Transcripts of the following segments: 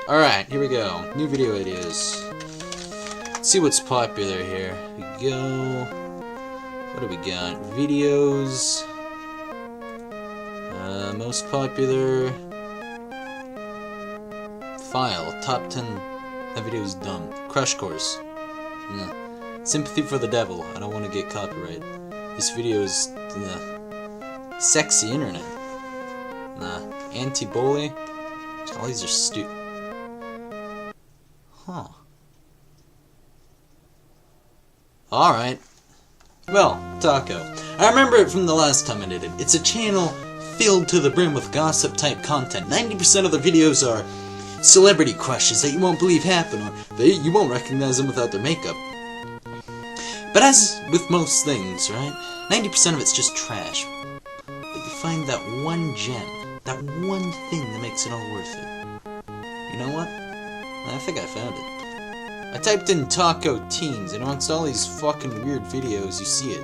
Alright, here we go. New video ideas. Let's see what's popular here. Here we go. What do we got? Videos. Most popular. File. Top 10. That video is dumb. Crush course. Nah. Sympathy for the devil. I don't want to get copyright. This video is. Nah. Sexy internet. Nah. Anti-bully. All these are stupid. Huh. Alright. Well, Taco. I remember it from the last time I did it. It's a channel filled to the brim with gossip-type content. 90% of the videos are celebrity crushes that you won't believe happen, or you won't recognize them without their makeup. But as with most things, right? 90% of it's just trash. But you find that one gem, that one thing that makes it all worth it. You know what? I think I found it. I typed in taco teens, and amongst all these fucking weird videos, you see it.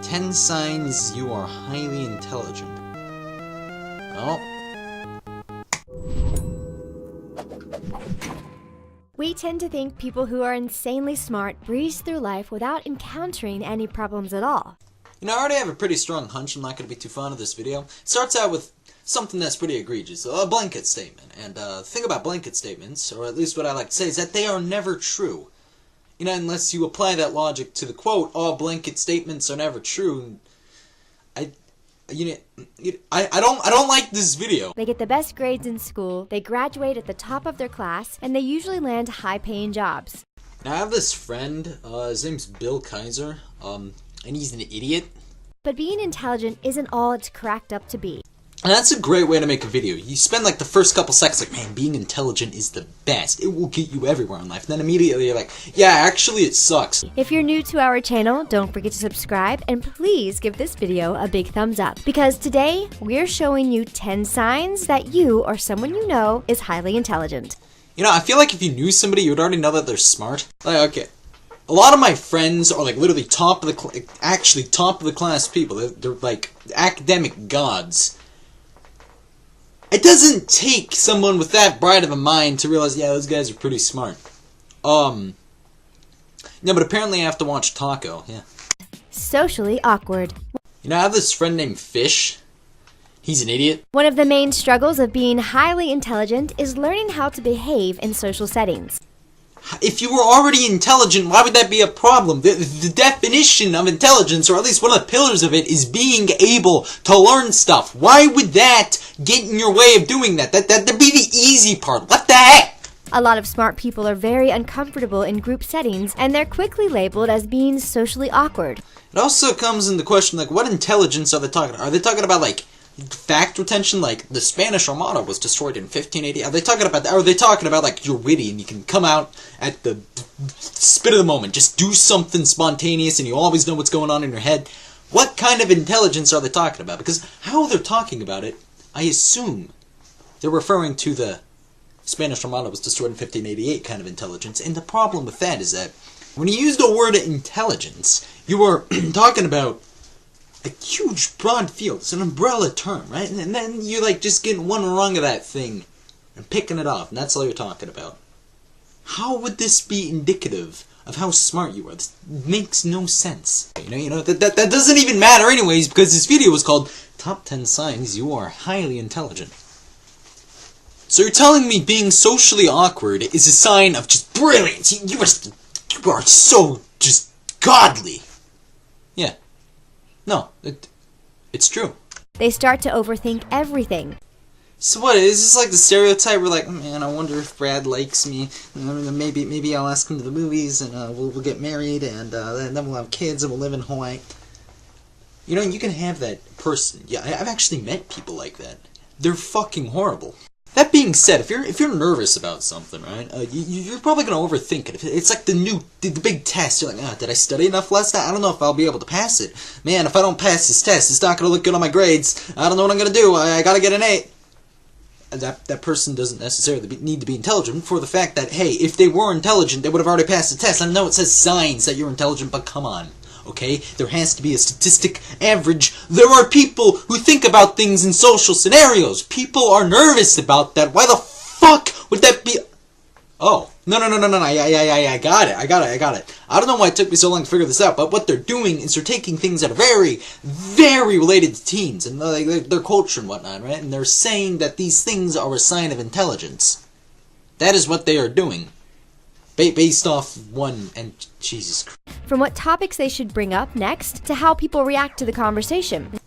10 signs you are highly intelligent. Oh. We tend to think people who are insanely smart breeze through life without encountering any problems at all. You know, I already have a pretty strong hunch I'm not going to be too fond of this video. It starts out with something that's pretty egregious, a blanket statement. And the thing about blanket statements, or at least what I like to say, is that they are never true. You know, unless you apply that logic to the quote, all blanket statements are never true. I don't like this video. They get the best grades in school, they graduate at the top of their class, and they usually land high-paying jobs. Now, I have this friend, his name's Bill Kaiser, and he's an idiot. But being intelligent isn't all it's cracked up to be. And that's a great way to make a video. You spend like the first couple seconds like, man, being intelligent is the best. It will get you everywhere in life. And then immediately you're like, yeah, actually it sucks. If you're new to our channel, don't forget to subscribe and please give this video a big thumbs up. Because today, we're showing you 10 signs that you or someone you know is highly intelligent. You know, I feel like if you knew somebody, you would already know that they're smart. Like, okay. A lot of my friends are like literally top of the class people. They're like academic gods. It doesn't take someone with that bright of a mind to realize, yeah, those guys are pretty smart. No, but apparently I have to watch Taco, yeah. Socially awkward. You know, I have this friend named Fish. He's an idiot. One of the main struggles of being highly intelligent is learning how to behave in social settings. If you were already intelligent, why would that be a problem? The definition of intelligence, or at least one of the pillars of it, is being able to learn stuff. Why would that get in your way of doing that? That'd be the easy part. What the heck? A lot of smart people are very uncomfortable in group settings, and they're quickly labeled as being socially awkward. It also comes into question, like, what intelligence are they talking about? Are they talking about, like, fact retention, like the Spanish Armada was destroyed in 1580? Are they talking about that? Or are they talking about like you're witty and you can come out at the spit of the moment, just do something spontaneous and you always know what's going on in your head? What kind of intelligence are they talking about? Because how they're talking about it, I assume they're referring to the Spanish Armada was destroyed in 1588 kind of intelligence. And the problem with that is that when you use the word intelligence, you are talking about a huge, broad field. It's an umbrella term, right? And then you like just getting one rung of that thing and picking it off, and that's all you're talking about. How would this be indicative of how smart you are? This makes no sense. You know that doesn't even matter anyways, because this video was called Top 10 Signs You Are Highly Intelligent. So you're telling me being socially awkward is a sign of just brilliance? You are so just godly. Yeah. No, it's true. They start to overthink everything. So what, is this like the stereotype where like, oh man, I wonder if Brad likes me, maybe I'll ask him to the movies, and we'll get married, and then we'll have kids, and we'll live in Hawaii. You know, you can have that person. Yeah, I've actually met people like that. They're fucking horrible. That being said, if you're nervous about something, right, you're probably going to overthink it. It's like the big test. You're like, did I study enough last night? I don't know if I'll be able to pass it. Man, if I don't pass this test, it's not going to look good on my grades. I don't know what I'm going to do. I got to get an 8. That person doesn't necessarily need to be intelligent for the fact that, hey, if they were intelligent, they would have already passed the test. I know it says signs that you're intelligent, but come on. Okay? There has to be a statistic average. There are people who think about things in social scenarios. People are nervous about that. Why the fuck Would that be... Oh, no, I got it. I don't know why it took me so long to figure this out, but what they're doing is they're taking things that are very, very related to teens, and their culture and whatnot, right? And they're saying that these things are a sign of intelligence. That is what they are doing. Based off one, and Jesus Christ. From what topics they should bring up next, to how people react to the conversation.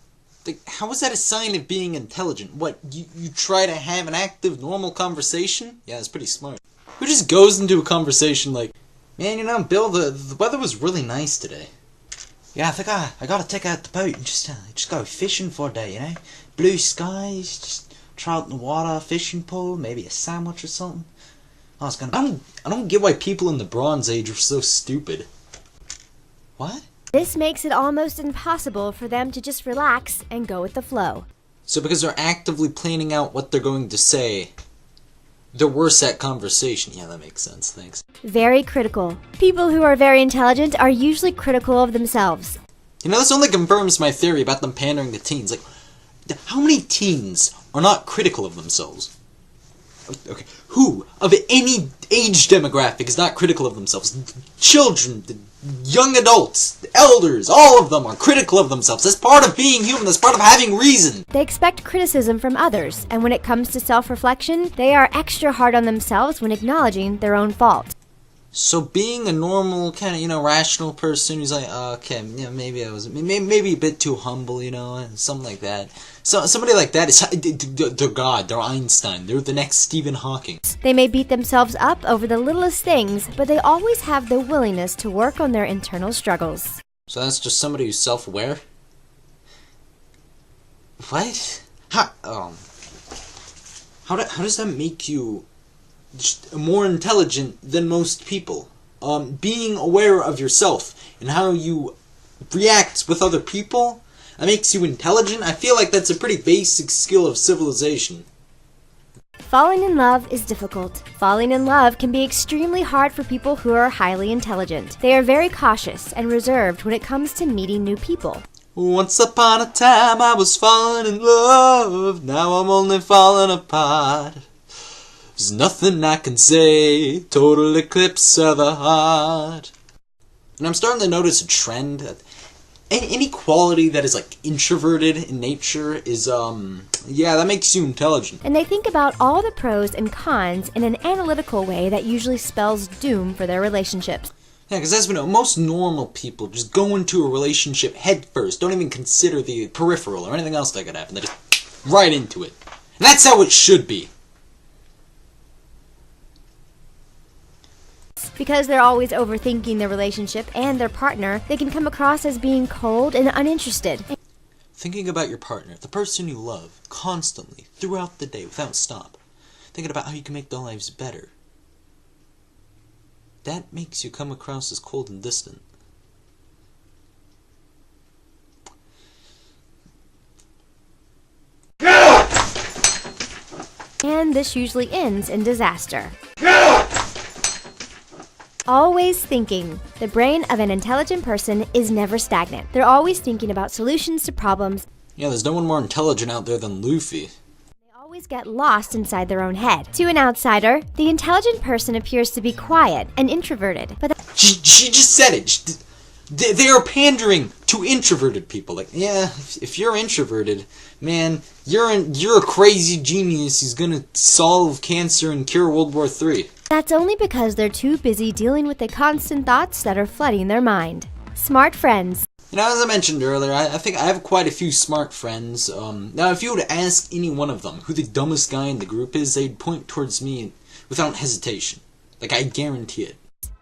How is that a sign of being intelligent? What, you try to have an active, normal conversation? Yeah, that's pretty smart. Who just goes into a conversation like, man, you know, Bill, the weather was really nice today. Yeah, I think I gotta take out the boat and just go fishing for a day, you know? Blue skies, just try out in the water, fishing pole, maybe a sandwich or something. I don't get why people in the Bronze Age are so stupid. What? This makes it almost impossible for them to just relax and go with the flow. So because they're actively planning out what they're going to say, they're worse at conversation. Yeah, that makes sense. Thanks. Very critical. People who are very intelligent are usually critical of themselves. You know, this only confirms my theory about them pandering to teens. Like, how many teens are not critical of themselves? Okay, who of any age demographic is not critical of themselves? Children, young adults, elders, all of them are critical of themselves. That's part of being human. That's part of having reason. They expect criticism from others, and when it comes to self-reflection, they are extra hard on themselves when acknowledging their own fault. So being a normal, kind of, you know, rational person who's like, oh, okay, you know, maybe I was maybe a bit too humble, you know, something like that. So somebody like that is, they're God, they're Einstein, they're the next Stephen Hawking. They may beat themselves up over the littlest things, but they always have the willingness to work on their internal struggles. So that's just somebody who's self-aware? What? How does that make you just more intelligent than most people? Being aware of yourself and how you react with other people, that makes you intelligent? I feel like that's a pretty basic skill of civilization. Falling in love is difficult. Falling in love can be extremely hard for people who are highly intelligent. They are very cautious and reserved when it comes to meeting new people. Once upon a time I was falling in love, now I'm only falling apart. There's nothing I can say, total eclipse of the heart. And I'm starting to notice a trend that any quality that is like introverted in nature is, yeah, that makes you intelligent. And they think about all the pros and cons in an analytical way that usually spells doom for their relationships. Yeah, because as we know, most normal people just go into a relationship head first, don't even consider the peripheral or anything else that could happen. They just right into it. And that's how it should be. Because they're always overthinking their relationship and their partner, they can come across as being cold and uninterested. Thinking about your partner, the person you love, constantly, throughout the day, without stop. Thinking about how you can make their lives better. That makes you come across as cold and distant. And this usually ends in disaster. Always thinking. The brain of an intelligent person is never stagnant. They're always thinking about solutions to problems. Yeah, there's no one more intelligent out there than Luffy. They always get lost inside their own head. To an outsider, the intelligent person appears to be quiet and introverted. But She just said it. They are pandering to introverted people. Like, yeah, if you're introverted, man, you're a crazy genius who's gonna solve cancer and cure World War III. that's only because they're too busy dealing with the constant thoughts that are flooding their mind. Smart friends. You know, as I mentioned earlier, I think I have quite a few smart friends. Now, if you were to ask any one of them who the dumbest guy in the group is, they'd point towards me without hesitation. Like, I guarantee it.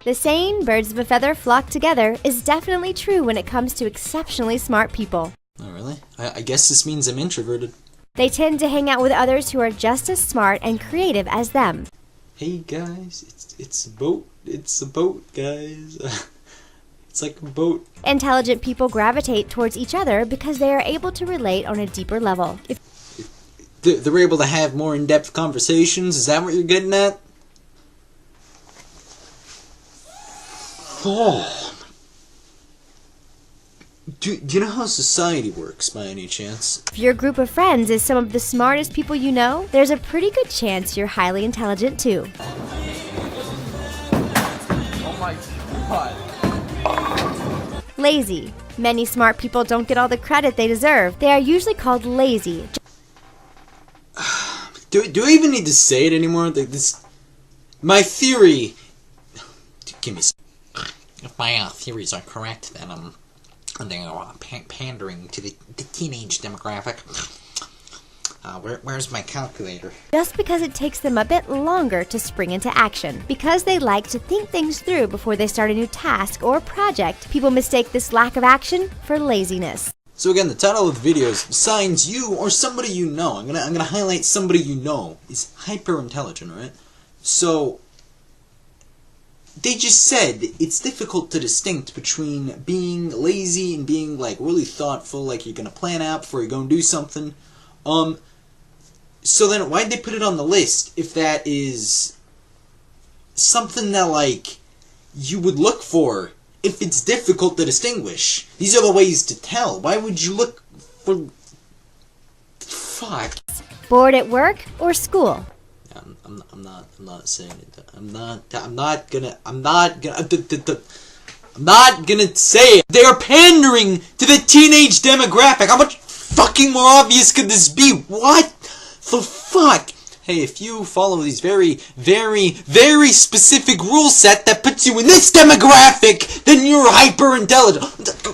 The saying, birds of a feather flock together, is definitely true when it comes to exceptionally smart people. Oh, really? I guess this means I'm introverted. They tend to hang out with others who are just as smart and creative as them. Hey guys, it's a boat. It's a boat, guys. It's like a boat. Intelligent people gravitate towards each other because they are able to relate on a deeper level. They're able to have more in-depth conversations. Is that what you're getting at? Oh. Do you know how society works, by any chance? If your group of friends is some of the smartest people you know, there's a pretty good chance you're highly intelligent too. Oh my god. Lazy. Many smart people don't get all the credit they deserve. They are usually called lazy. Do I even need to say it anymore? My theory... Give me some... If my theories are correct, then I'm pandering to the teenage demographic. Where's my calculator? Just because it takes them a bit longer to spring into action. Because they like to think things through before they start a new task or project, people mistake this lack of action for laziness. So again, the title of the video is Signs You or Somebody You Know. I'm gonna highlight somebody you know is hyper intelligent, right? So they just said it's difficult to distinguish between being lazy and being like really thoughtful, like you're gonna plan out before you go and do something. So then why'd they put it on the list if that is something that like you would look for if it's difficult to distinguish? These are the ways to tell. Why would you look for... Fuck. Bored at work or school? I'm not saying it. I'm not gonna say it. They are pandering to the teenage demographic. How much fucking more obvious could this be? What the fuck? Hey, if you follow these very, very, very specific rule set that puts you in this demographic, then you're hyper intelligent.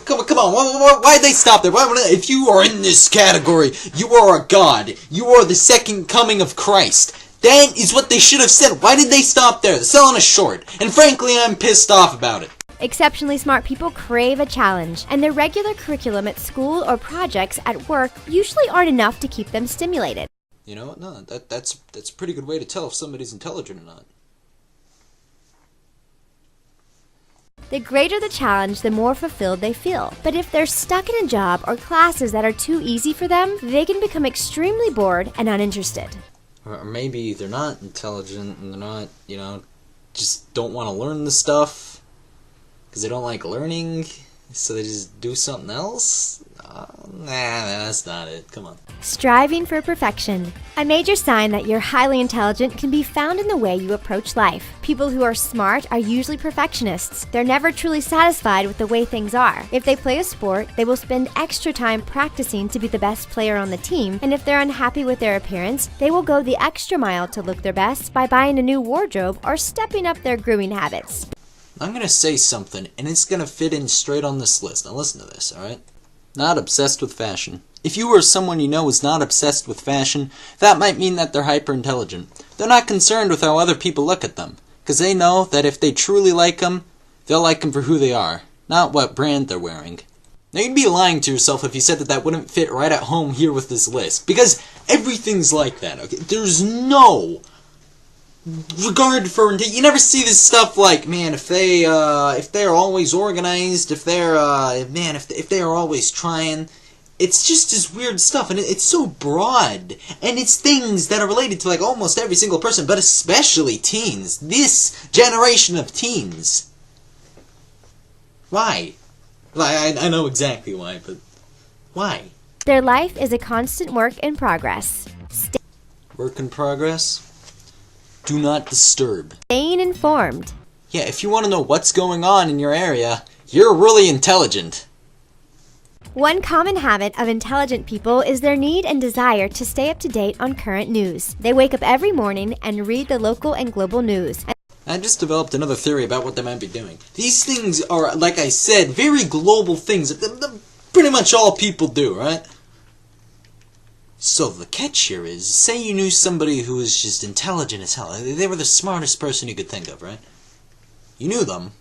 Come on, why'd they stop there? If you are in this category, you are a god. You are the second coming of Christ. That is what they should have said. Why did they stop there? They're selling us short. And frankly, I'm pissed off about it. Exceptionally smart people crave a challenge, and their regular curriculum at school or projects at work usually aren't enough to keep them stimulated. You know what? No, that's a pretty good way to tell if somebody's intelligent or not. The greater the challenge, the more fulfilled they feel. But if they're stuck in a job or classes that are too easy for them, they can become extremely bored and uninterested. Or maybe they're not intelligent and they're not, just don't want to learn the stuff because they don't like learning, so they just do something else? Nah, that's not it. Come on. Striving for perfection. A major sign that you're highly intelligent can be found in the way you approach life. People who are smart are usually perfectionists. They're never truly satisfied with the way things are. If they play a sport, they will spend extra time practicing to be the best player on the team, and if they're unhappy with their appearance, they will go the extra mile to look their best by buying a new wardrobe or stepping up their grooming habits. I'm gonna say something, and it's gonna fit in straight on this list. Now listen to this, alright? Not obsessed with fashion. If you or someone you know is not obsessed with fashion, that might mean that they're hyper-intelligent. They're not concerned with how other people look at them, because they know that if they truly like them, they'll like them for who they are, not what brand they're wearing. Now you'd be lying to yourself if you said that wouldn't fit right at home here with this list, because everything's like that, okay? There's no regard for... You never see this stuff like, man, if they're always organized, if they are always trying... It's just this weird stuff, and it's so broad, and it's things that are related to like almost every single person, but especially teens. This generation of teens. Why? I know exactly why, but why? Their life is a constant work in progress. Work in progress? Do not disturb. Staying informed. Yeah, if you want to know what's going on in your area, you're really intelligent. One common habit of intelligent people is their need and desire to stay up to date on current news. They wake up every morning and read the local and global news. I just developed another theory about what they might be doing. These things are, like I said, very global things that pretty much all people do, right? So the catch here is, say you knew somebody who was just intelligent as hell. They were the smartest person you could think of, right? You knew them.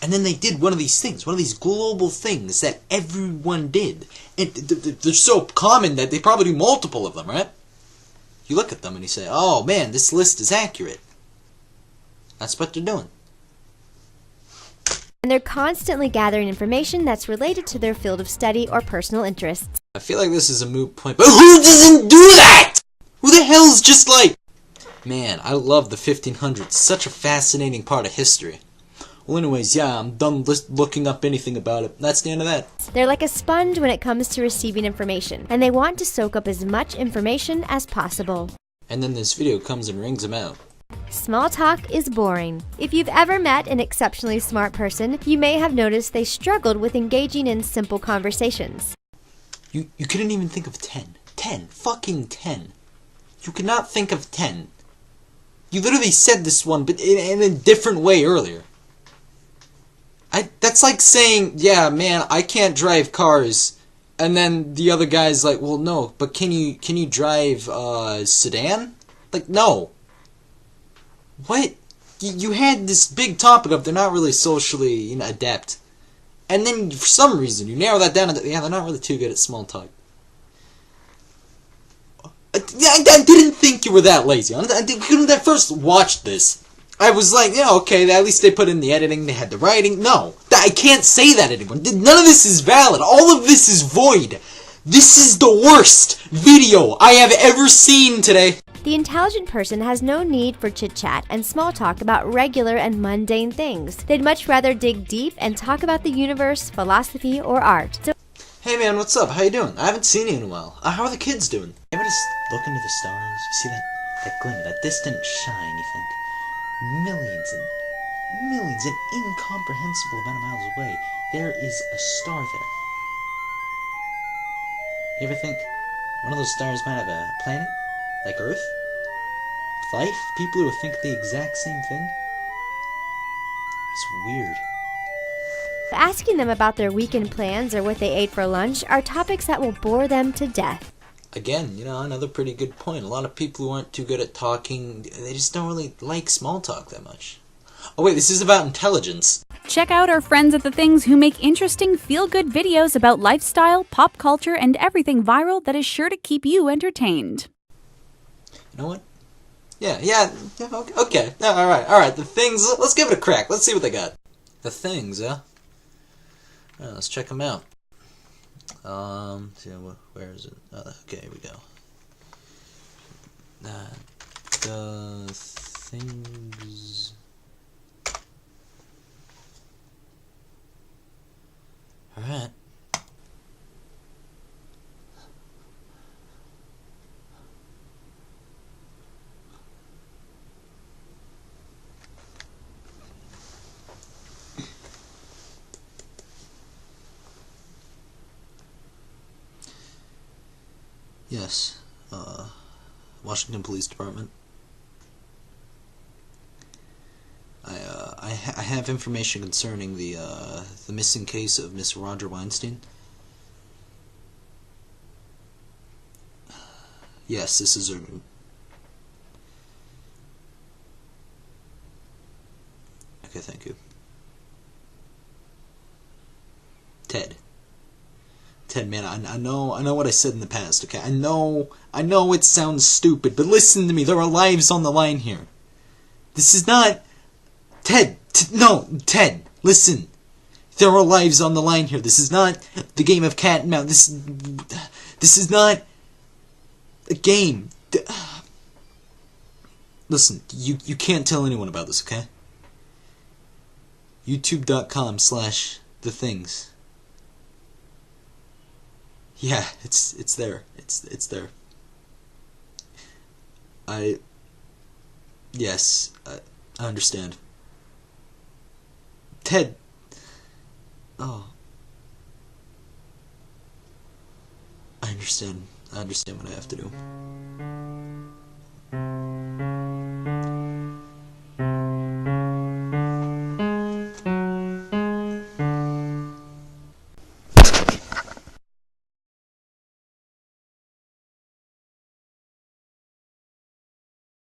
And then they did one of these things, one of these global things that everyone did. And they're so common that they probably do multiple of them, right? You look at them and you say, oh man, this list is accurate. That's what they're doing. And they're constantly gathering information that's related to their field of study or personal interests. I feel like this is a moot point, but who doesn't do that? Who the hell's just like... Man, I love the 1500s. Such a fascinating part of history. Well, anyways, yeah, I'm done looking up anything about it. That's the end of that. They're like a sponge when it comes to receiving information, and they want to soak up as much information as possible. And then this video comes and rings them out. Small talk is boring. If you've ever met an exceptionally smart person, you may have noticed they struggled with engaging in simple conversations. You couldn't even think of 10. 10. Fucking 10. You could not think of 10. You literally said this one, but in a different way earlier. That's like saying, yeah, man, I can't drive cars. And then the other guy's like, well, no, but can you drive sedan? Like, no. What? You had this big topic of they're not really socially adept. And then for some reason you narrow that down to, yeah, they're not really too good at small talk. I didn't think you were that lazy. When I first watched this, I was like, yeah, okay, at least they put in the editing, they had the writing. No, I can't say that anymore. None of this is valid. All of this is void. This is the worst video I have ever seen today. The intelligent person has no need for chit-chat and small talk about regular and mundane things. They'd much rather dig deep and talk about the universe, philosophy, or art. So hey man, what's up? How you doing? I haven't seen you in a while. How are the kids doing? You ever just look into the stars? You see that glimmer, that distant shine, you think, millions and incomprehensible amount of miles away, there is a star there. You ever think one of those stars might have a planet? Like Earth? Life? People who think the exact same thing? It's weird. asking them about their weekend plans or what they ate for lunch are topics that will bore them to death. Again, another pretty good point. A lot of people who aren't too good at talking, they just don't really like small talk that much. Oh wait, this is about intelligence. Check out our friends at The Things who make interesting feel-good videos about lifestyle, pop culture, and everything viral that is sure to keep you entertained. You know what? Yeah, okay. Alright, The Things, let's give it a crack. Let's see what they got. The Things, huh? Alright, let's check them out. Where is it? Okay, here we go. The Things... Alright. Yes, Washington Police Department. I have information concerning the missing case of Miss Roger Weinstein. Yes, this is urgent. Okay, thank you. Ted, man, I know what I said in the past, okay? I know it sounds stupid, but listen to me, there are lives on the line here. This is not... Ted, listen. There are lives on the line here. This is not the game of cat and mouse. This is not a game. Listen, you can't tell anyone about this, okay? YouTube.com/thethings. Yeah, it's there. It's there. Yes, I understand. Ted. Oh. I understand what I have to do.